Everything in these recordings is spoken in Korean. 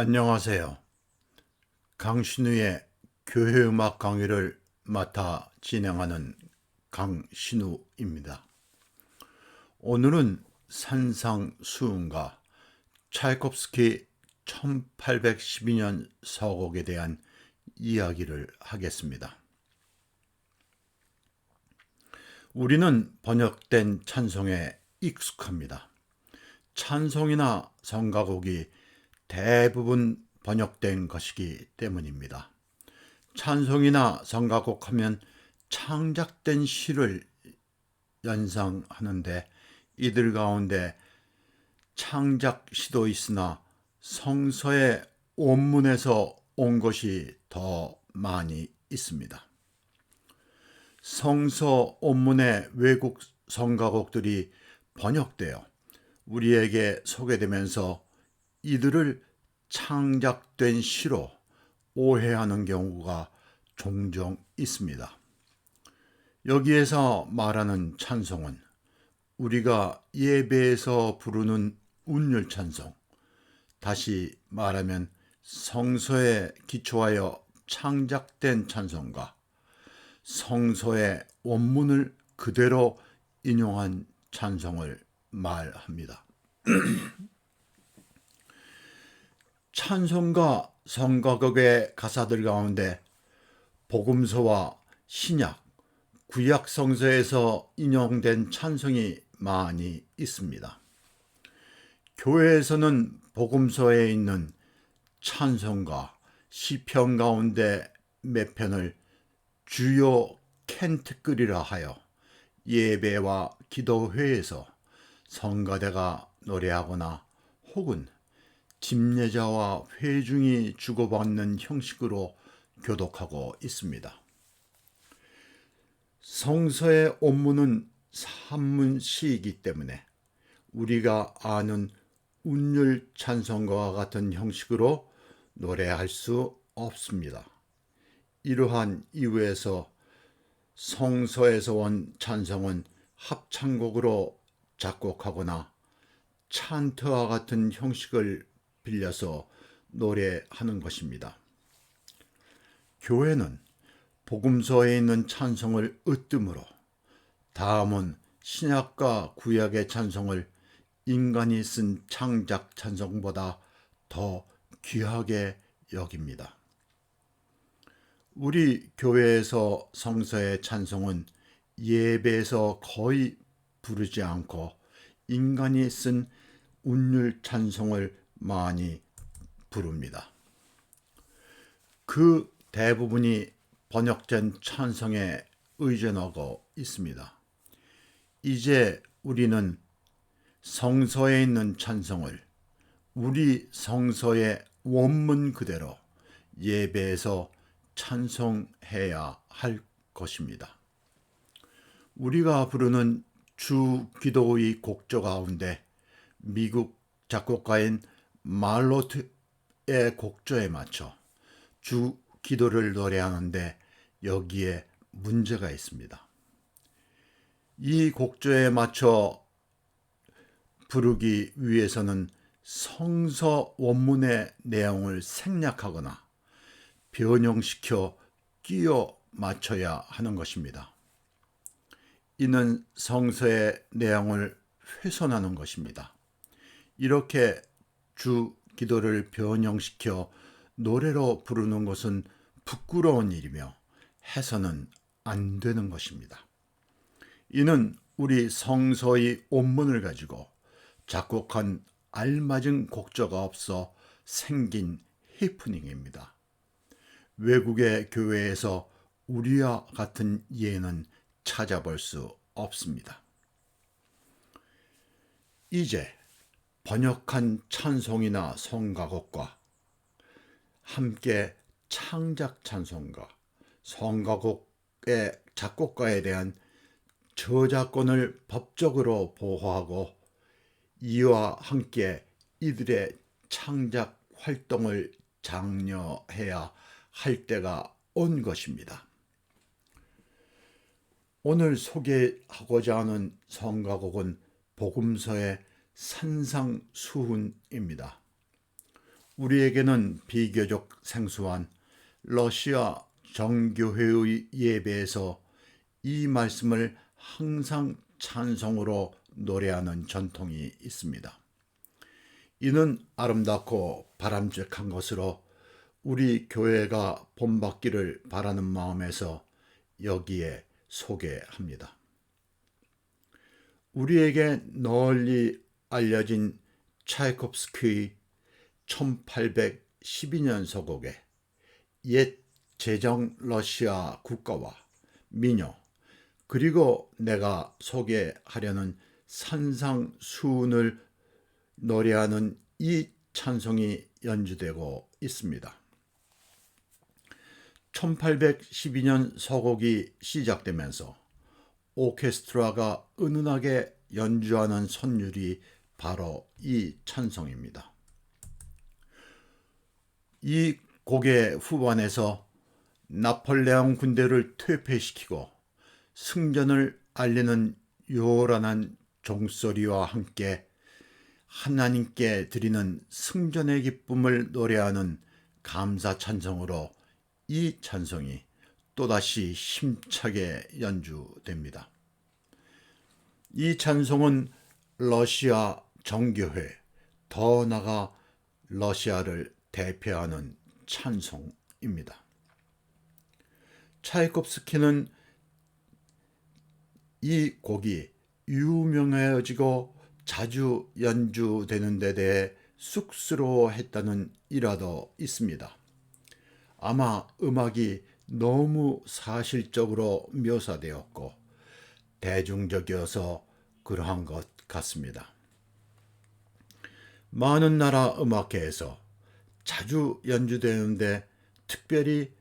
안녕하세요. 강신우의 교회음악 강의를 맡아 진행하는 강신우입니다. 오늘은 산상수훈가 차이콥스키 1812년 서곡에 대한 이야기를 하겠습니다. 우리는 번역된 찬송에 익숙합니다. 찬송이나 성가곡이 대부분 번역된 것이기 때문입니다. 찬송이나 성가곡 하면 창작된 시를 연상하는데 이들 가운데 창작시도 있으나 성서의 원문에서 온 것이 더 많이 있습니다. 성서 원문의 외국 성가곡들이 번역되어 우리에게 소개되면서 이들을 창작된 시로 오해하는 경우가 종종 있습니다. 여기에서 말하는 찬송은 우리가 예배에서 부르는 운율 찬송, 다시 말하면 성서에 기초하여 창작된 찬송과 성서의 원문을 그대로 인용한 찬송을 말합니다. 찬송가 성가곡의 가사들 가운데 복음서와 신약, 구약 성서에서 인용된 찬송이 많이 있습니다. 교회에서는 복음서에 있는 찬송가, 시편 가운데 몇 편을 주요 캔트글이라 하여 예배와 기도회에서 성가대가 노래하거나 혹은 집례자와 회중이 주고받는 형식으로 교독하고 있습니다. 성서의 원문은 산문시이기 때문에 우리가 아는 운율 찬송가와 같은 형식으로 노래할 수 없습니다. 이러한 이유에서 성서에서 온 찬송은 합창곡으로 작곡하거나 찬트와 같은 형식을 빌려서 노래하는 것입니다. 교회는 복음서에 있는 찬송을 으뜸으로 다음은 신약과 구약의 찬송을 인간이 쓴 창작 찬송보다 더 귀하게 여깁니다. 우리 교회에서 성서의 찬송은 예배에서 거의 부르지 않고 인간이 쓴 운율 찬송을 많이 부릅니다. 그 대부분이 번역된 찬송에 의존하고 있습니다. 이제 우리는 성서에 있는 찬송을 우리 성서의 원문 그대로 예배에서 찬송해야 할 것입니다. 우리가 부르는 주 기도의 곡조 가운데 미국 작곡가인 말로트의 곡조에 맞춰 주 기도를 노래하는데 여기에 문제가 있습니다. 이 곡조에 맞춰 부르기 위해서는 성서 원문의 내용을 생략하거나 변형시켜 끼워 맞춰야 하는 것입니다. 이는 성서의 내용을 훼손하는 것입니다. 이렇게 주 기도를 변형시켜 노래로 부르는 것은 부끄러운 일이며 해서는 안 되는 것입니다. 이는 우리 성서의 원문을 가지고 작곡한 알맞은 곡조가 없어 생긴 해프닝입니다. 외국의 교회에서 우리와 같은 예는 찾아볼 수 없습니다. 이제 번역한 찬송이나 성가곡과 함께 창작 찬송가, 성가곡의 작곡가에 대한 저작권을 법적으로 보호하고 이와 함께 이들의 창작 활동을 장려해야 할 때가 온 것입니다. 오늘 소개하고자 하는 성가곡은 복음서의 산상수훈입니다. 우리에게는 비교적 생소한 러시아 정교회의 예배에서 이 말씀을 항상 찬송으로 노래하는 전통이 있습니다. 이는 아름답고 바람직한 것으로 우리 교회가 본받기를 바라는 마음에서 여기에 소개합니다. 우리에게 널리 알려진 차이콥스키의 1812년 서곡에 옛 제정 러시아 국가와 민요, 그리고 내가 소개하려는 산상수훈을 노래하는 이 찬송이 연주되고 있습니다. 1812년 서곡이 시작되면서 오케스트라가 은은하게 연주하는 선율이 바로 이 찬송입니다. 이 곡의 후반에서 나폴레옹 군대를 퇴폐시키고 승전을 알리는 요란한 종소리와 함께 하나님께 드리는 승전의 기쁨을 노래하는 감사 찬송으로 이 찬송이 또다시 힘차게 연주됩니다. 이 찬송은 러시아 정교회, 더 나아가 러시아를 대표하는 찬송입니다. 차이콥스키는 이 곡이 유명해지고 자주 연주되는 데 대해 쑥스러워했다는 일화도 있습니다. 아마 음악이 너무 사실적으로 묘사되었고 대중적이어서 그러한 것 같습니다. 많은 나라 음악회에서 자주 연주되는데 특별히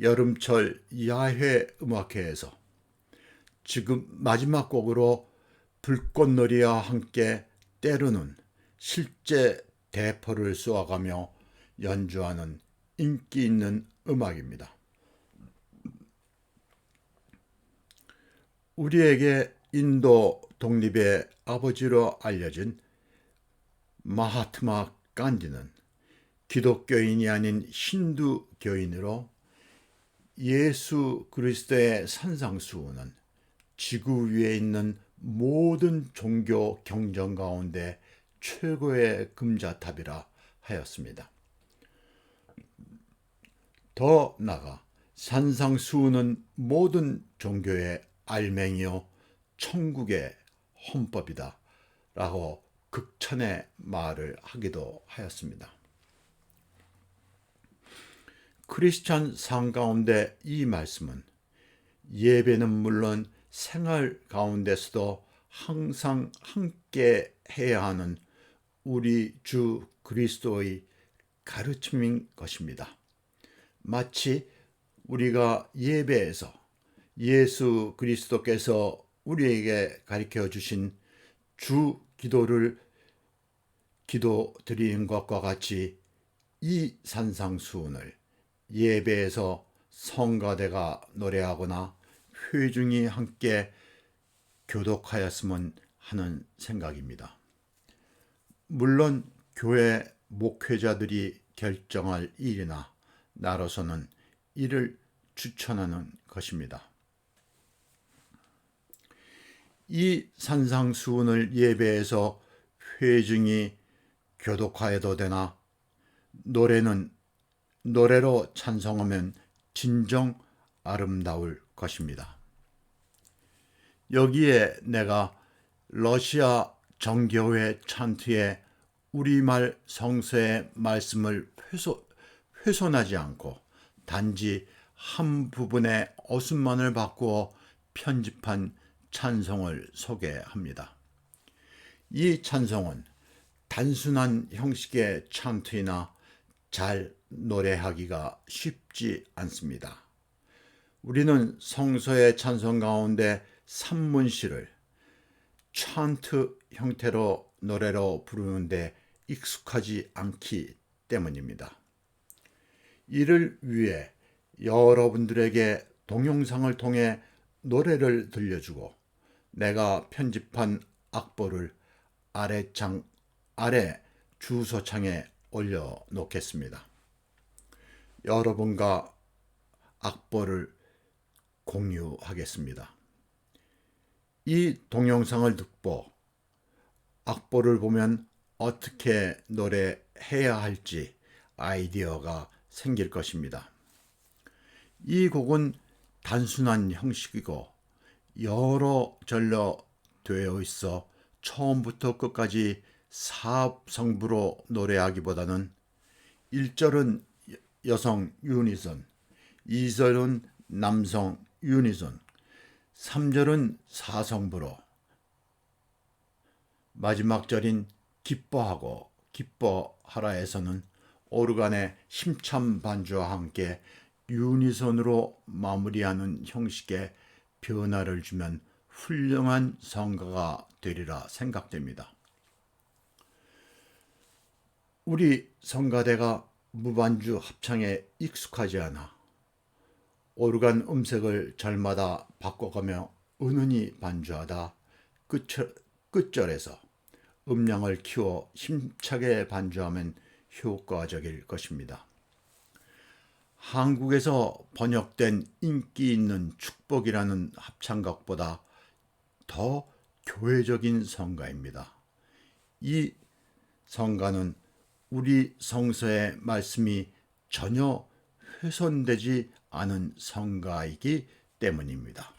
여름철 야외 음악회에서 지금 마지막 곡으로 불꽃놀이와 함께 때로는 실제 대포를 쏘아가며 연주하는 인기 있는 음악입니다. 우리에게 인도 독립의 아버지로 알려진 마하트마 간디는 기독교인이 아닌 힌두교인으로 예수 그리스도의 산상수훈은 지구 위에 있는 모든 종교 경전 가운데 최고의 금자탑이라 하였습니다. 더 나아가 산상수훈은 모든 종교의 알맹이요 천국의 헌법이다 라고 극찬의 말을 하기도 하였습니다. 크리스찬 상 가운데 이 말씀은 예배는 물론 생활 가운데서도 항상 함께 해야 하는 우리 주 그리스도의 가르침인 것입니다. 마치 우리가 예배에서 예수 그리스도께서 우리에게 가르쳐 주신 주 기도를 기도드리는 것과 같이 이 산상수훈을 예배에서 성가대가 노래하거나 회중이 함께 교독하였으면 하는 생각입니다. 물론 교회 목회자들이 결정할 일이나 나로서는 이를 추천하는 것입니다. 이 산상수훈을 예배에서 회중이 교독하여도 되나 노래로 찬송하면 진정 아름다울 것입니다. 여기에 내가 러시아 정교회 찬트의 우리말 성서의 말씀을 훼손하지 않고 단지 한 부분의 어순만을 바꾸어 편집한 찬송을 소개합니다. 이 찬송은 단순한 형식의 찬트이나 잘 노래하기가 쉽지 않습니다. 우리는 성서의 찬송 가운데 산문시를 찬트 형태로 노래로 부르는데 익숙하지 않기 때문입니다. 이를 위해 여러분들에게 동영상을 통해 노래를 들려주고 내가 편집한 악보를 아래 주소창에 올려놓겠습니다. 여러분과 악보를 공유하겠습니다. 이 동영상을 듣고 악보를 보면 어떻게 노래해야 할지 아이디어가 생길 것입니다. 이 곡은 단순한 형식이고 여러 절로 되어 있어 처음부터 끝까지 사합성부로 노래하기보다는 1절은 여성 유니선, 2절은 남성 유니선, 3절은 사성부로, 마지막 절인 기뻐하고 기뻐하라에서는 오르간의 심찬 반주와 함께 유니선으로 마무리하는 형식의 변화를 주면 훌륭한 성가가 되리라 생각됩니다. 우리 성가대가 무반주 합창에 익숙하지 않아 오르간 음색을 절마다 바꿔가며 은은히 반주하다 끝절에서 음량을 키워 힘차게 반주하면 효과적일 것입니다. 한국에서 번역된 인기 있는 축복이라는 합창곡보다 더 교회적인 성가입니다. 이 성가는 우리 성서의 말씀이 전혀 훼손되지 않은 성가이기 때문입니다.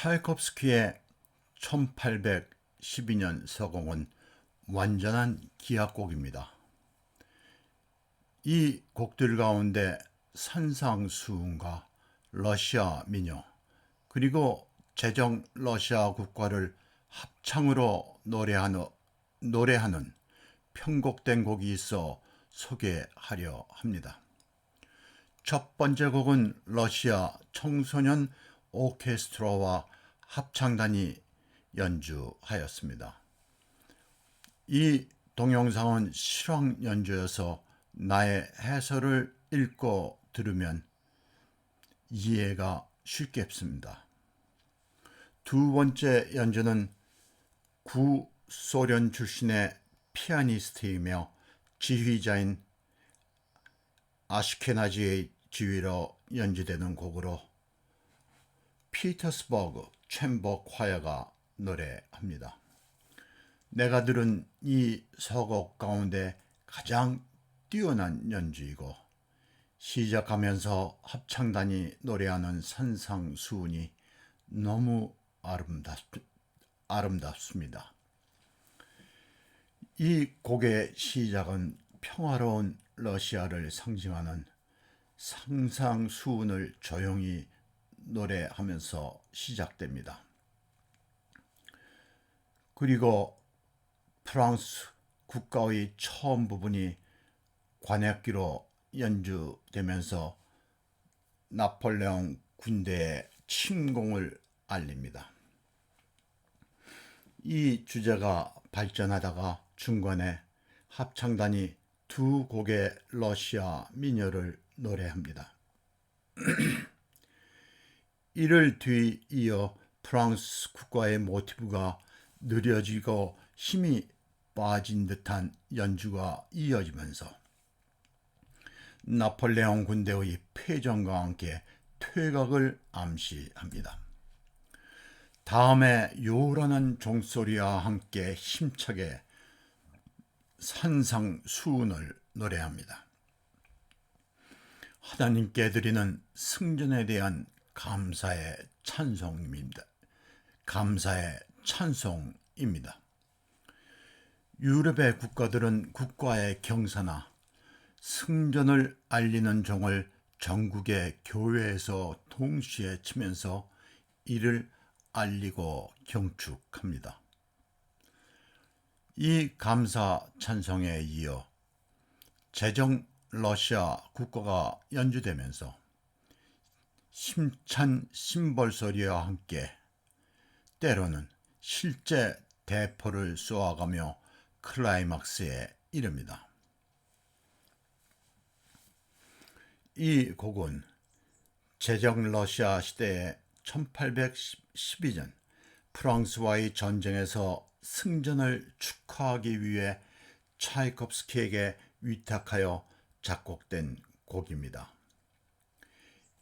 차이콥스키의 1812년 서공은 완전한 기악곡입니다. 이 곡들 가운데 산상수훈과 러시아 민요, 그리고 제정 러시아 국가를 합창으로 노래하는 편곡된 곡이 있어 소개하려 합니다. 첫 번째 곡은 러시아 청소년 오케스트라와 합창단이 연주하였습니다. 이 동영상은 실황 연주여서 나의 해설을 읽고 들으면 이해가 쉽겠습니다. 두 번째 연주는 구소련 출신의 피아니스트이며 지휘자인 아슈케나지의 지휘로 연주되는 곡으로 피터스버그 챔버 콰이어가 노래합니다. 내가 들은 이 서곡 가운데 가장 뛰어난 연주이고 시작하면서 합창단이 노래하는 산상수훈이 너무 아름답습니다. 이 곡의 시작은 평화로운 러시아를 상징하는 산상수훈을 조용히 노래하면서 시작됩니다. 그리고 프랑스 국가의 처음 부분이 관악기로 연주되면서 나폴레옹 군대의 침공을 알립니다. 이 주제가 발전하다가 중간에 합창단이 두 곡의 러시아 민요를 노래합니다. 이를 뒤이어 프랑스 국가의 모티브가 느려지고 힘이 빠진 듯한 연주가 이어지면서 나폴레옹 군대의 패전과 함께 퇴각을 암시합니다. 다음에 요란한 종소리와 함께 힘차게 산상수훈을 노래합니다. 하나님께 드리는 승전에 대한 감사의 찬송입니다. 감사의 찬송입니다. 유럽의 국가들은 국가의 경사나 승전을 알리는 종을 전국의 교회에서 동시에 치면서 이를 알리고 경축합니다. 이 감사 찬송에 이어 제정 러시아 국가가 연주되면서 힘찬 심벌 소리와 함께 때로는 실제 대포를 쏘아가며 클라이막스에 이릅니다. 이 곡은 제정 러시아 시대의 1812년 프랑스와의 전쟁에서 승전을 축하하기 위해 차이콥스키에게 위탁하여 작곡된 곡입니다.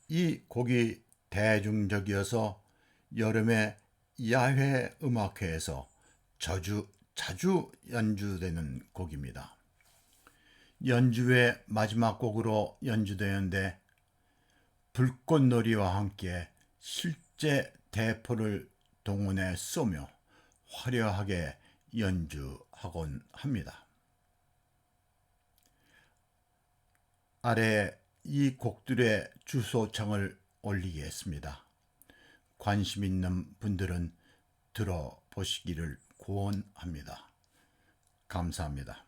이 곡이 대중적이어서 여름에 야외 음악회에서 자주 연주되는 곡입니다. 연주의 마지막 곡으로 연주되는데 불꽃놀이와 함께 실제 대포를 동원해 쏘며 화려하게 연주하곤 합니다. 아래에 이 곡들의 주소창을 올리겠습니다. 관심 있는 분들은 들어보시기를 권합니다. 감사합니다.